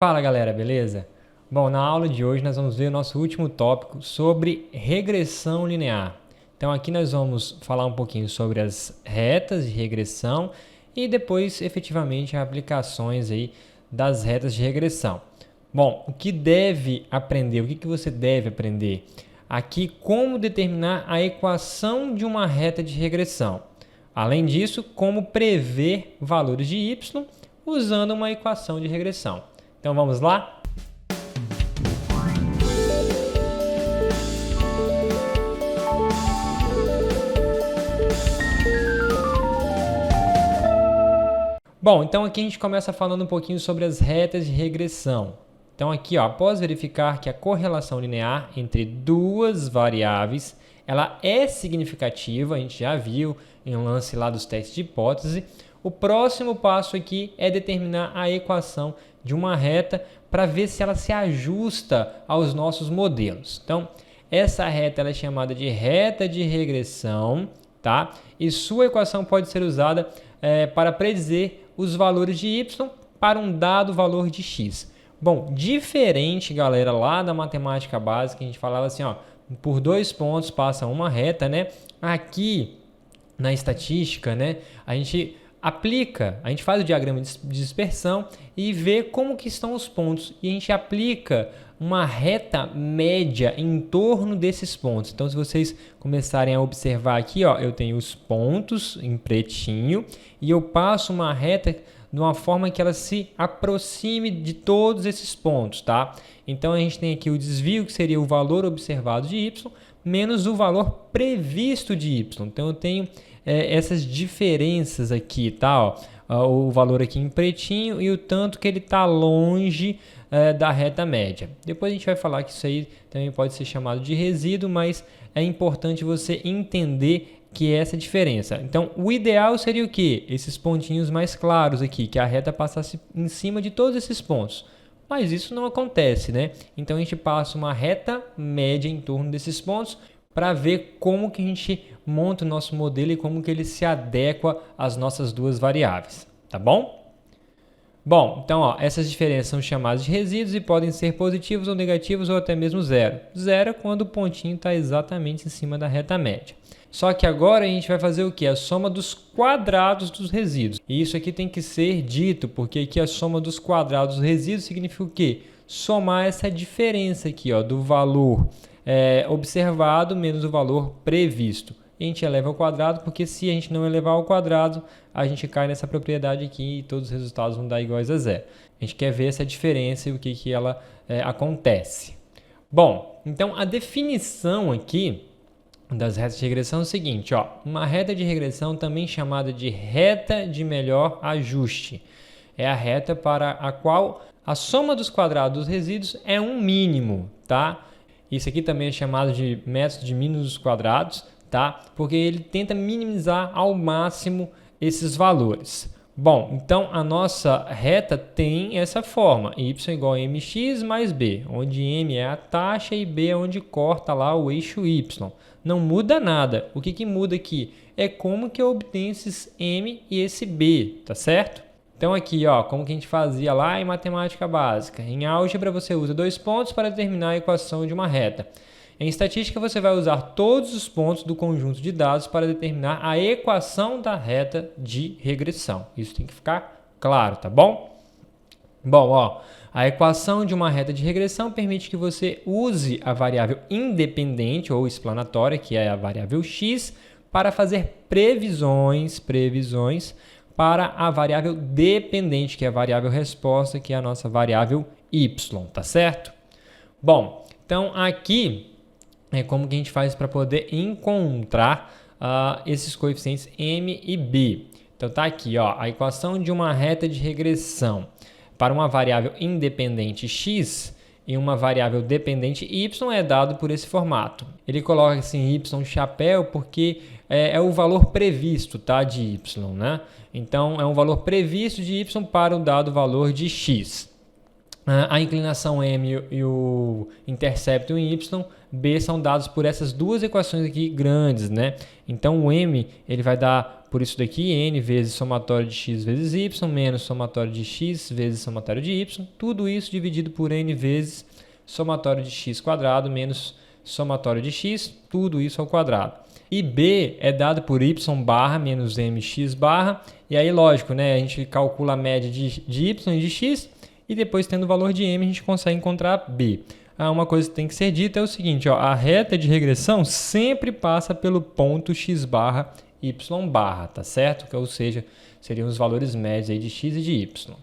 Fala galera, beleza? Bom, na aula de hoje nós vamos ver o nosso último tópico sobre regressão linear. Então aqui nós vamos falar um pouquinho sobre as retas de regressão e depois efetivamente aplicações aí das retas de regressão. Bom, o que deve aprender? O que você deve aprender? Aqui como determinar a equação de uma reta de regressão. Além disso, como prever valores de y usando uma equação de regressão. Então vamos lá? Bom, então aqui a gente começa falando um pouquinho sobre as retas de regressão. Então aqui, ó, após verificar que a correlação linear entre duas variáveis ela é significativa, a gente já viu em um lance lá dos testes de hipótese, o próximo passo aqui é determinar a equação de uma reta para ver se ela se ajusta aos nossos modelos. Então, essa reta ela é chamada de reta de regressão, tá? E sua equação pode ser usada para predizer os valores de y para um dado valor de x. Bom, diferente, galera, lá da matemática básica, a gente falava assim, ó, por 2 pontos passa uma reta, né? Aqui, na estatística, né, a gente faz o diagrama de dispersão e vê como que estão os pontos. E a gente aplica uma reta média em torno desses pontos. Então, se vocês começarem a observar aqui, ó, eu tenho os pontos em pretinho e eu passo uma reta de uma forma que ela se aproxime de todos esses pontos, tá? Então, a gente tem aqui o desvio, que seria o valor observado de y, menos o valor previsto de y. Então, eu tenho essas diferenças aqui, tá? Ó, o valor aqui em pretinho e o tanto que ele está longe da reta média. Depois a gente vai falar que isso aí também pode ser chamado de resíduo, mas é importante você entender que é essa diferença. Então, o ideal seria o quê? Esses pontinhos mais claros aqui, que a reta passasse em cima de todos esses pontos. Mas isso não acontece, né? Então, a gente passa uma reta média em torno desses pontos para ver como que a gente monta o nosso modelo e como que ele se adequa às nossas duas variáveis, tá bom? Bom, então ó, essas diferenças são chamadas de resíduos e podem ser positivos ou negativos ou até mesmo zero. Zero é quando o pontinho está exatamente em cima da reta média. Só que agora a gente vai fazer o que? A soma dos quadrados dos resíduos. E isso aqui tem que ser dito, porque aqui a soma dos quadrados dos resíduos significa o quê? Somar essa diferença aqui, ó, do valor observado menos o valor previsto. A gente eleva ao quadrado, porque se a gente não elevar ao quadrado, a gente cai nessa propriedade aqui e todos os resultados vão dar iguais a zero. A gente quer ver essa diferença e o que ela acontece. Bom, então a definição aqui das retas de regressão é o seguinte, ó, uma reta de regressão também chamada de reta de melhor ajuste. É a reta para a qual a soma dos quadrados dos resíduos é um mínimo, tá? Isso aqui também é chamado de método de mínimos dos quadrados, tá? Porque ele tenta minimizar ao máximo esses valores. Bom, então a nossa reta tem essa forma, y igual a mx mais b, onde m é a taxa e b é onde corta lá o eixo y. Não muda nada. O que muda aqui é como que eu obtenho esses m e esse b, tá certo? Então aqui, ó, como que a gente fazia lá em matemática básica. Em álgebra você usa 2 pontos para determinar a equação de uma reta. Em estatística você vai usar todos os pontos do conjunto de dados para determinar a equação da reta de regressão. Isso tem que ficar claro, tá bom? Bom, ó, a equação de uma reta de regressão permite que você use a variável independente ou explanatória, que é a variável x, para fazer previsões para a variável dependente, que é a variável resposta, que é a nossa variável y, tá certo? Bom, então aqui é como que a gente faz para poder encontrar esses coeficientes m e b. Então tá aqui, ó, a equação de uma reta de regressão para uma variável independente x e uma variável dependente y é dado por esse formato. Ele coloca assim y chapéu porque é o valor previsto, tá, de y, né? Então é um valor previsto de y para o dado valor de x. a inclinação M e o intercepto em Y, B são dados por essas duas equações aqui grandes, né? Então o M ele vai dar por isso daqui, N vezes somatório de X vezes Y, menos somatório de X vezes somatório de Y, tudo isso dividido por N vezes somatório de X quadrado menos somatório de X, tudo isso ao quadrado. E B é dado por Y barra menos MX barra, e aí lógico, né? A gente calcula a média de Y e de X, e depois, tendo o valor de M, a gente consegue encontrar B. Uma coisa que tem que ser dita é o seguinte, ó, a reta de regressão sempre passa pelo ponto X barra Y barra, tá certo? Ou seja, seriam os valores médios aí de X e de Y.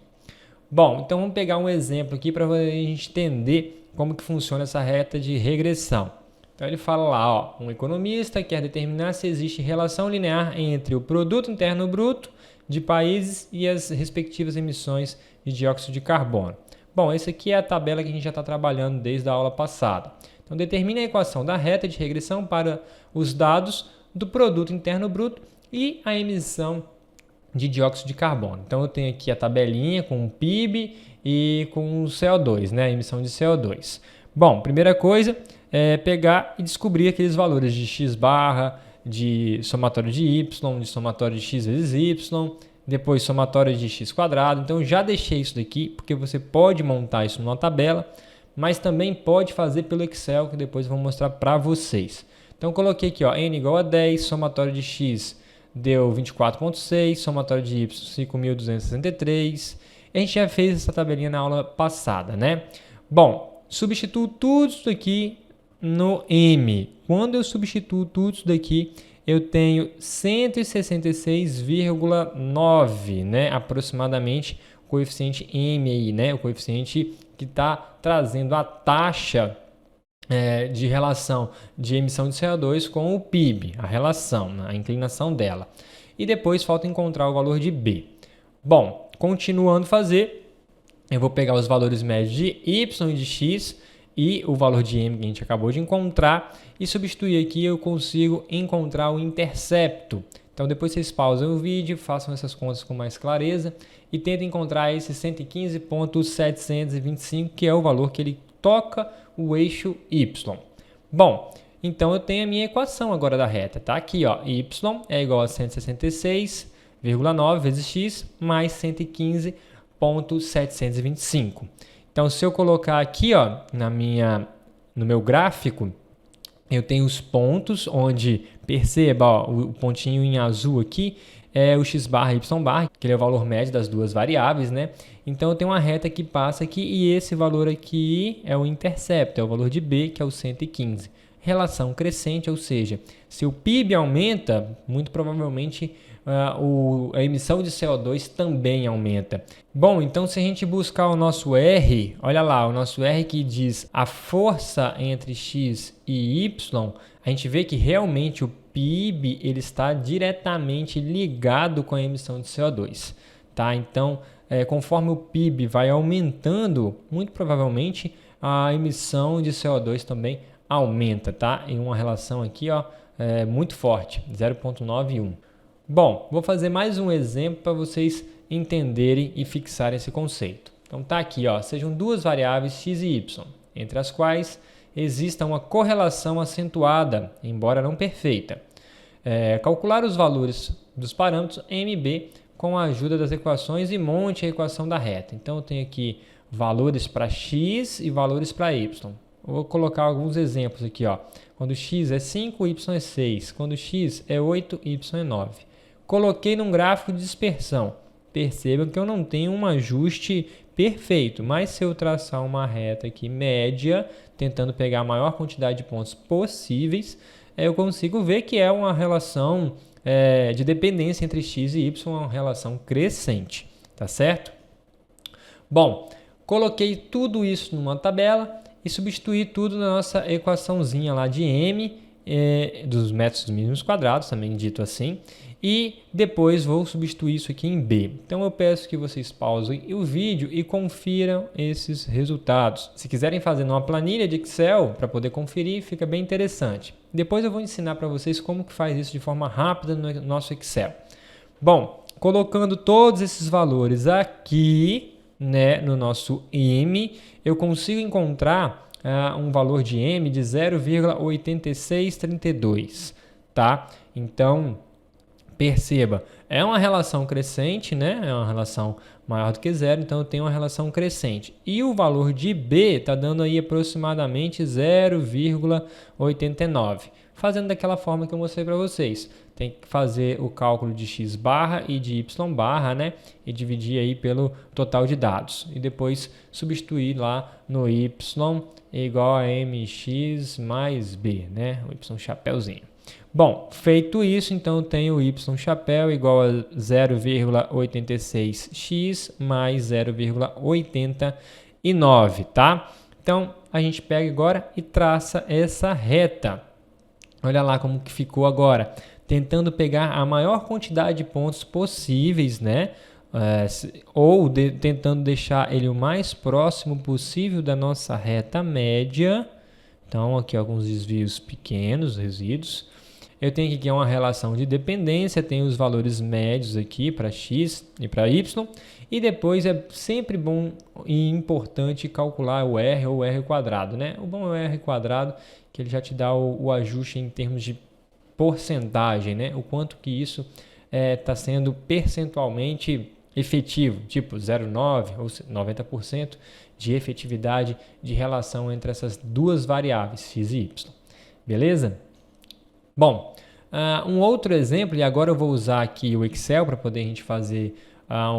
Bom, então vamos pegar um exemplo aqui para a gente entender como que funciona essa reta de regressão. Então ele fala lá, ó, um economista quer determinar se existe relação linear entre o produto interno bruto de países e as respectivas emissões de dióxido de carbono. Bom, essa aqui é a tabela que a gente já está trabalhando desde a aula passada. Então, determine a equação da reta de regressão para os dados do produto interno bruto e a emissão de dióxido de carbono. Então, eu tenho aqui a tabelinha com o PIB e com o CO2, né, a emissão de CO2. Bom, primeira coisa é pegar e descobrir aqueles valores de X barra, de somatório de Y, de somatório de X vezes Y, depois somatório de x quadrado. Então já deixei isso daqui, porque você pode montar isso numa tabela, mas também pode fazer pelo Excel, que depois eu vou mostrar para vocês. Então coloquei aqui, ó, n igual a 10, somatório de x deu 24,6, somatório de y 5.263. A gente já fez essa tabelinha na aula passada, né? Bom, substituo tudo isso daqui no M. Quando eu substituo tudo isso daqui, eu tenho 166,9, né, aproximadamente, o coeficiente M aí, né, o coeficiente que está trazendo a taxa de relação de emissão de CO2 com o PIB, a relação, né, a inclinação dela. E depois falta encontrar o valor de B. Bom, continuando a fazer, eu vou pegar os valores médios de Y e de X, e o valor de M que a gente acabou de encontrar, e substituir aqui eu consigo encontrar o intercepto. Então depois vocês pausam o vídeo, façam essas contas com mais clareza e tentem encontrar esse 115,725, que é o valor que ele toca o eixo Y. Bom, então eu tenho a minha equação agora da reta, tá? Aqui, ó, Y é igual a 166,9 vezes X mais 115,725. Então, se eu colocar aqui, ó, no meu gráfico, eu tenho os pontos onde, perceba, ó, o pontinho em azul aqui é o x barra e y barra, que é o valor médio das duas variáveis, né? Então, eu tenho uma reta que passa aqui e esse valor aqui é o intercepto, é o valor de B, que é o 115. Relação crescente, ou seja, se o PIB aumenta, muito provavelmente a emissão de CO2 também aumenta. Bom, então se a gente buscar o nosso R, olha lá, o nosso R que diz a força entre X e Y, a gente vê que realmente o PIB ele está diretamente ligado com a emissão de CO2. Tá? Então, conforme o PIB vai aumentando, muito provavelmente a emissão de CO2 também aumenta, tá? Em uma relação aqui, ó, muito forte, 0,91. Bom, vou fazer mais um exemplo para vocês entenderem e fixarem esse conceito. Então tá aqui, ó, sejam duas variáveis x e y, entre as quais exista uma correlação acentuada, embora não perfeita. Calcular os valores dos parâmetros m e b com a ajuda das equações e monte a equação da reta. Então eu tenho aqui valores para x e valores para y. Vou colocar alguns exemplos aqui, ó. Quando x é 5, y é 6. Quando x é 8, y é 9. Coloquei num gráfico de dispersão. Percebam que eu não tenho um ajuste perfeito, mas se eu traçar uma reta aqui média, tentando pegar a maior quantidade de pontos possíveis, eu consigo ver que é uma relação de dependência entre x e y, uma relação crescente, tá certo? Bom, coloquei tudo isso numa tabela e substituí tudo na nossa equaçãozinha lá de M, dos métodos mínimos quadrados, também dito assim, e depois vou substituir isso aqui em B. Então eu peço que vocês pausem o vídeo e confiram esses resultados. Se quiserem fazer numa planilha de Excel para poder conferir, fica bem interessante. Depois eu vou ensinar para vocês como que faz isso de forma rápida no nosso Excel. Bom, colocando todos esses valores aqui, né, no nosso M, eu consigo encontrar um valor de M de 0,8632, tá? Então, perceba, é uma relação crescente, né? É uma relação maior do que zero, então eu tenho uma relação crescente. E o valor de B está dando aí aproximadamente 0,89. Fazendo daquela forma que eu mostrei para vocês. Tem que fazer o cálculo de x barra e de y barra, né? E dividir aí pelo total de dados. E depois substituir lá no y igual a mx mais b, né? O y chapéuzinho. Bom, feito isso, então eu tenho y chapéu igual a 0,86x mais 0,89, tá? Então, a gente pega agora e traça essa reta. Olha lá como que ficou agora. Tentando pegar a maior quantidade de pontos possíveis, né? Tentando deixar ele o mais próximo possível da nossa reta média. Então, aqui alguns desvios pequenos, resíduos. Eu tenho aqui uma relação de dependência, tenho os valores médios aqui para x e para y. E depois é sempre bom e importante calcular o r ou o r quadrado, né? O bom é o r quadrado, que ele já te dá o ajuste em termos de porcentagem, né? O quanto que isso está sendo percentualmente efetivo, tipo 0,9 ou 90% de efetividade de relação entre essas duas variáveis, x e y. Beleza? Bom, um outro exemplo, e agora eu vou usar aqui o Excel para poder a gente fazer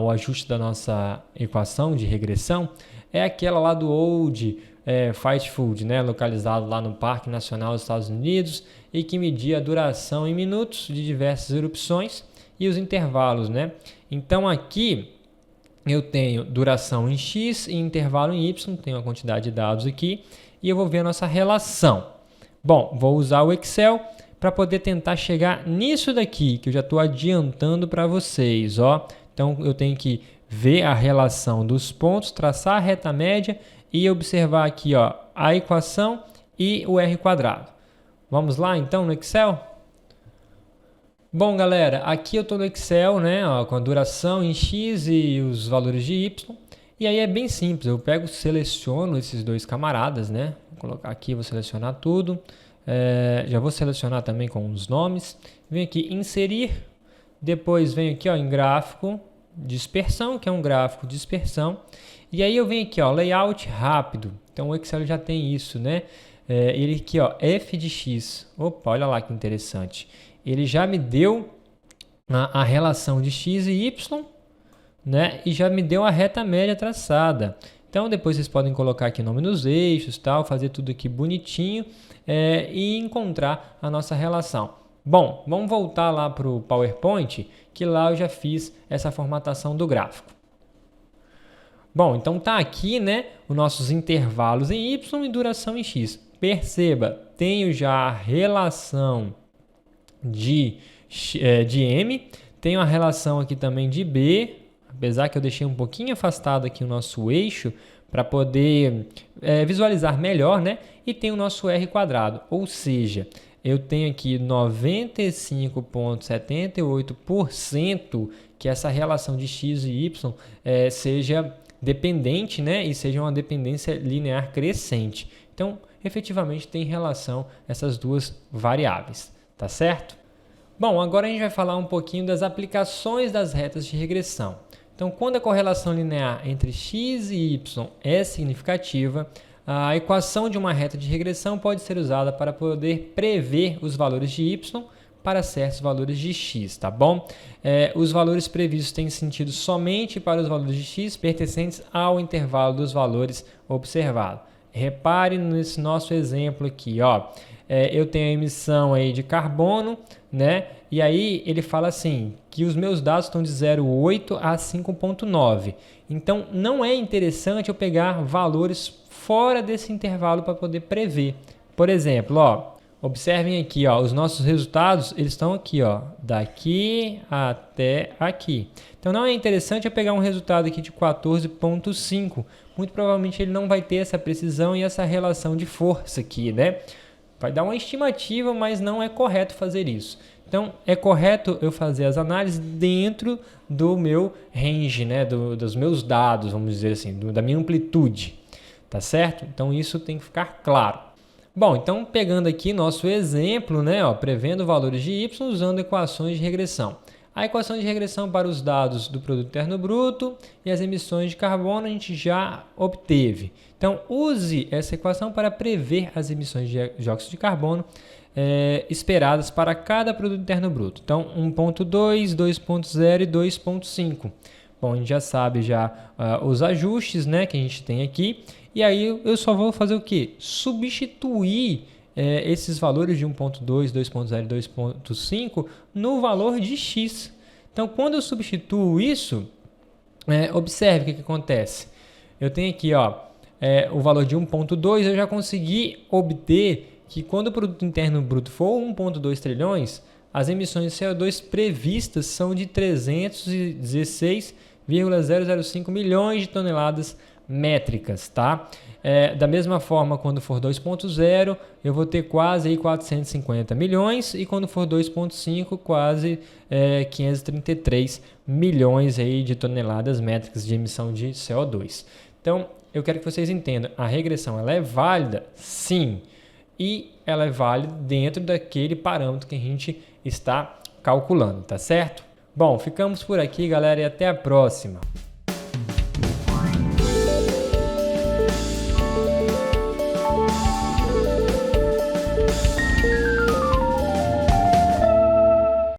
o ajuste da nossa equação de regressão, é aquela lá do Old Fast Food, né, localizado lá no Parque Nacional dos Estados Unidos e que media a duração em minutos de diversas erupções e os intervalos, né? Então aqui eu tenho duração em x e intervalo em y, tenho a quantidade de dados aqui e eu vou ver a nossa relação. Bom, vou usar o Excel para poder tentar chegar nisso daqui, que eu já estou adiantando para vocês, ó. Então, eu tenho que ver a relação dos pontos, traçar a reta média e observar aqui, ó, a equação e o r quadrado. Vamos lá, então, no Excel? Bom, galera, aqui eu estou no Excel, né, ó, com a duração em x e os valores de y. E aí é bem simples, eu seleciono esses dois camaradas, né? Vou colocar aqui, vou selecionar tudo. Já vou selecionar também com os nomes. Venho aqui inserir, depois venho aqui ó, em gráfico dispersão, que é um gráfico dispersão. E aí eu venho aqui ó, layout rápido. Então o Excel já tem isso, né? Ele aqui ó, f de x. Opa, olha lá que interessante. Ele já me deu a relação de x e y, né? E já me deu a reta média traçada. Então depois vocês podem colocar aqui o nome nos eixos, tal, fazer tudo aqui bonitinho e encontrar a nossa relação. Bom, vamos voltar lá para o PowerPoint, que lá eu já fiz essa formatação do gráfico. Bom, então tá aqui, né, os nossos intervalos em y e duração em x. Perceba, tenho já a relação de m, tenho a relação aqui também de b, apesar que eu deixei um pouquinho afastado aqui o nosso eixo para poder visualizar melhor, né? E tem o nosso r quadrado, ou seja, eu tenho aqui 95,78% que essa relação de x e y seja dependente, né? E seja uma dependência linear crescente. Então, efetivamente tem relação essas duas variáveis, tá certo? Bom, agora a gente vai falar um pouquinho das aplicações das retas de regressão. Então, quando a correlação linear entre x e y é significativa, a equação de uma reta de regressão pode ser usada para poder prever os valores de y para certos valores de x, tá bom? Os valores previstos têm sentido somente para os valores de x pertencentes ao intervalo dos valores observado. Repare nesse nosso exemplo aqui, ó. Eu tenho a emissão aí de carbono, né? E aí ele fala assim, que os meus dados estão de 0,8 a 5,9. Então, não é interessante eu pegar valores fora desse intervalo para poder prever. Por exemplo, ó, observem aqui, ó, os nossos resultados, eles estão aqui, ó, daqui até aqui. Então, não é interessante eu pegar um resultado aqui de 14,5. Muito provavelmente ele não vai ter essa precisão e essa relação de força aqui, né? Vai dar uma estimativa, mas não é correto fazer isso. Então, é correto eu fazer as análises dentro do meu range, né, dos meus dados, vamos dizer assim, da minha amplitude, tá certo? Então, isso tem que ficar claro. Bom, então, pegando aqui nosso exemplo, né, prevendo valores de y usando equações de regressão. A equação de regressão para os dados do produto interno bruto e as emissões de carbono a gente já obteve. Então, use essa equação para prever as emissões de dióxido de carbono esperadas para cada produto interno bruto. Então, 1.2, 2.0 e 2.5. Bom, a gente já sabe os ajustes, né, que a gente tem aqui. E aí eu só vou fazer o quê? Substituir esses valores de 1.2, 2.0 e 2.5 no valor de x. Então, quando eu substituo isso, observe o que acontece. Eu tenho aqui o valor de 1.2, eu já consegui obter que quando o produto interno bruto for 1.2 trilhões, as emissões de CO2 previstas são de 316,005 milhões de toneladas métricas, tá? Da mesma forma, quando for 2.0, eu vou ter quase aí 450 milhões e quando for 2.5, quase 533 milhões aí de toneladas métricas de emissão de CO2. Então, eu quero que vocês entendam, a regressão ela é válida? Sim. E ela é válida dentro daquele parâmetro que a gente está calculando, tá certo? Bom, ficamos por aqui, galera, e até a próxima.